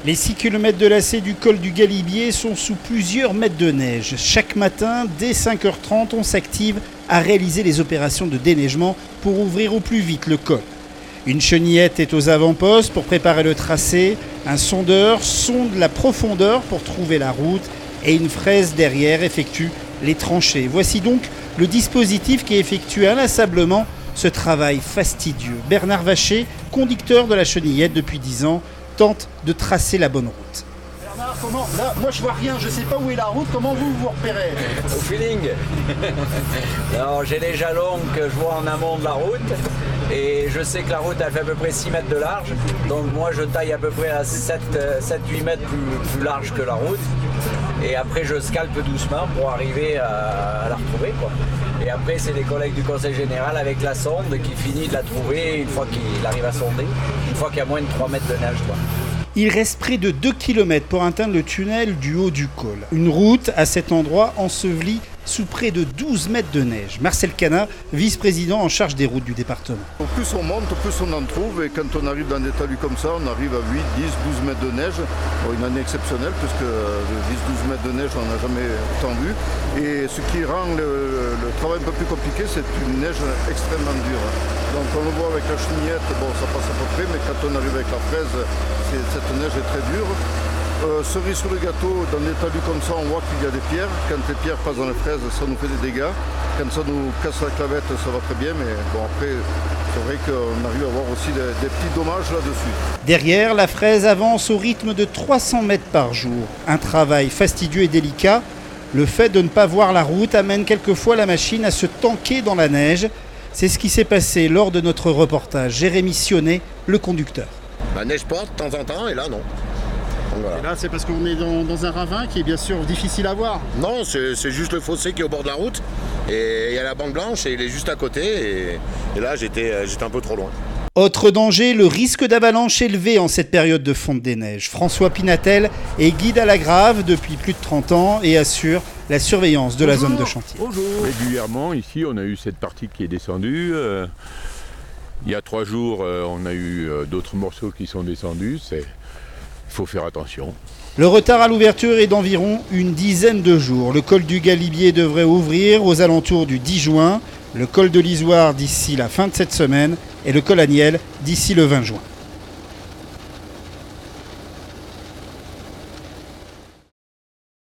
Les 6 km de lacet du col du Galibier sont sous plusieurs mètres de neige. Chaque matin, dès 5h30, on s'active à réaliser les opérations de déneigement pour ouvrir au plus vite le col. Une chenillette est aux avant-postes pour préparer le tracé, un sondeur sonde la profondeur pour trouver la route et une fraise derrière effectue les tranchées. Voici donc le dispositif qui effectue inlassablement ce travail fastidieux. Bernard Vacher, conducteur de la chenillette depuis 10 ans, tente de tracer la bonne route. Bernard, comment là, moi je vois rien, je sais pas où est la route, comment vous repérez? Au feeling. Alors j'ai les jalons que je vois en amont de la route et je sais que la route elle fait à peu près 6 mètres de large, donc moi je taille à peu près à 7-8 mètres plus large que la route et après je scalpe doucement pour arriver à la retrouver, quoi. Et après c'est les collègues du conseil général avec la sonde qui finit de la trouver une fois qu'il arrive à sonder, une fois qu'il y a moins de 3 mètres de neige, quoi. Il reste près de 2 km pour atteindre le tunnel du haut du col. Une route à cet endroit ensevelie sous près de 12 mètres de neige. Marcel Canat, vice-président en charge des routes du département. Plus on monte, plus on en trouve. Et quand on arrive dans des talus comme ça, on arrive à 8, 10, 12 mètres de neige. Bon, une année exceptionnelle, puisque 10, 12 mètres de neige, on n'a jamais autant vu. Et ce qui rend le travail un peu plus compliqué, c'est une neige extrêmement dure. Donc on le voit avec la chenillette, bon, ça passe à peu près, mais quand on arrive avec la fraise, cette neige est très dure. Cerise sur le gâteau, dans des talus comme ça, on voit qu'il y a des pierres. Quand les pierres passent dans les fraises, ça nous fait des dégâts. Quand ça nous casse la clavette, ça va très bien, mais bon, après, c'est vrai qu'on arrive à avoir aussi des petits dommages là-dessus. Derrière, la fraise avance au rythme de 300 mètres par jour. Un travail fastidieux et délicat. Le fait de ne pas voir la route amène quelquefois la machine à se tanker dans la neige. C'est ce qui s'est passé lors de notre reportage. Jérémy Sionnet, le conducteur. La neige porte de temps en temps et là non. Voilà. Et là c'est parce qu'on est dans un ravin qui est bien sûr difficile à voir. Non, c'est juste le fossé qui est au bord de la route et il y a la banque blanche et il est juste à côté et là j'étais un peu trop loin. Autre danger, le risque d'avalanche élevé en cette période de fonte des neiges. François Pinatel est guide à la Grave depuis plus de 30 ans et assure la surveillance de la zone de chantier. Bonjour. Régulièrement, ici, on a eu cette partie qui est descendue. Il y a 3 jours, on a eu d'autres morceaux qui sont descendus. Il faut faire attention. Le retard à l'ouverture est d'environ une dizaine de jours. Le col du Galibier devrait ouvrir aux alentours du 10 juin, le col de l'Isoire d'ici la fin de cette semaine et le col Aniel d'ici le 20 juin.